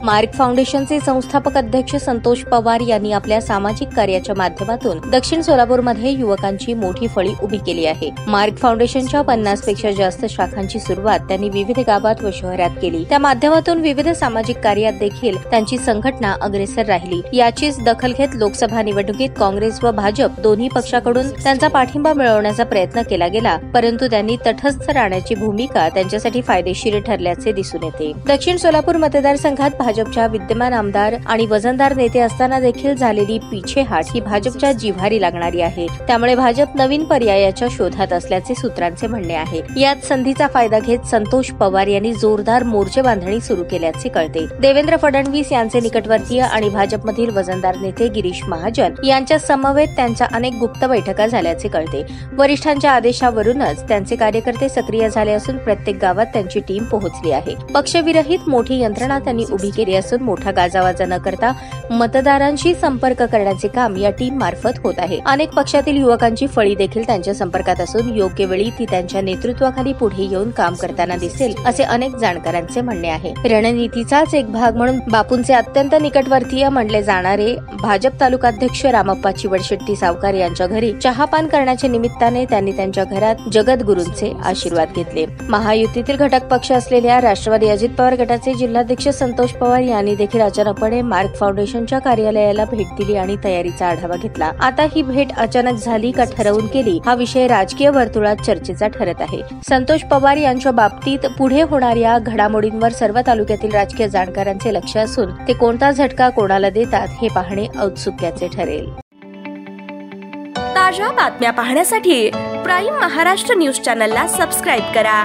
Mark फाउंडेशनचे संस्थापक अध्यक्ष संतोष पवार यांनी आपल्या सामाजिक कार्याच्या माध्यमातून दक्षिण सोलापूरमध्ये युवकांची मोठी फळी उभी केली आहे। मार्क फाउंडेशनच्या 50 पेक्षा जास्त शाखांची सुरुवात त्यांनी विविध गावात व शहरात केली। त्या माध्यमातून विविध सामाजिक कार्यात देखील त्यांची संघटना अग्रेसर राहिली। याचीच दखल घेत लोकसभा निवडणुकीत काँग्रेस व भाजप दोन्ही पक्षाकडून त्यांचा पाठिंबा मिळवण्याचा प्रयत्न केला गेला, परंतु त्यांनी तटस्थ राहण्याची भूमिका त्यांच्यासाठी फायदेशीर ठरल्याचे दिसून येते। दक्षिण सोलापूर मतदारसंघात भाजपच्या विद्यमान आमदार आणि वजनदार नेते असताना देखील झालेली पिछेहाट ही भाजपच्या जिव्हारी लागणारी आहे। त्यामुळे भाजप नवीन पर्यायाच्या शोधात असल्याचे सूत्रांचे म्हणणे आहे। यात संधीचा फायदा घेत संतोष पवार यांनी जोरदार मोर्चे बांधणी सुरू केल्याचे कळते। देवेंद्र फडणवीस यांचे निकटवर्तीय आणि भाजपमधील वजनदार नेते गिरीश महाजन यांच्या समवेत त्यांच्या अनेक गुप्त बैठका झाल्याचे कळते। वरिष्ठांच्या आदेशावरूनच त्यांचे कार्यकर्ते सक्रिय झाले असून प्रत्येक गावात त्यांची टीम पोहोचली आहे। पक्षविरहित मोठी यंत्रणा त्यांनी उभी केली असून मोठा गाजावाजा न करता मतदारांशी संपर्क करण्याचे काम या टीम मार्फत होत आहे। अनेक पक्षातील युवकांची फळी देखील त्यांच्या संपर्कात असून योग्य वेळी ती त्यांच्या नेतृत्वाखाली पुढे येऊन काम करताना दिसेल असे अनेक जाणकारांचे म्हणणे आहे। रणनीतीचाच एक भाग म्हणून बापूंचे अत्यंत निकटवर्तीय म्हणले जाणारे भाजप तालुकाध्यक्ष रामप्पा चिवडशेट्टी सावकार यांच्या घरी चहापान करण्याच्या निमित्ताने त्यांनी त्यांच्या घरात जगद्गुरूंचे आशीर्वाद घेतले। महायुतीतील घटक पक्ष असलेल्या राष्ट्रवादी अजित पवार गटाचे जिल्हाध्यक्ष संतोष पवार यांनी देखील अचानकपणे मार्क फाउंडेशनच्या कार्यालयाला भेट दिली आणि तयारीचा आढावा घेतला। आता ही भेट अचानक झाली का ठरवून केली हा विषय राजकीय वर्तुळात चर्चेचा ठरत आहे। संतोष पवार यांच्या बाबतीत पुढे होणाऱ्या घडामोडींवर सर्व तालुक्यातील राजकीय जाणकारांचे लक्ष असून ते कोणता झटका कोणाला देतात हे पाहणे औत्सुक्याचे ठरेल। ताज्या बातम्या पाहण्यासाठी प्राईम महाराष्ट्र न्यूज चॅनलला सबस्क्राईब करा।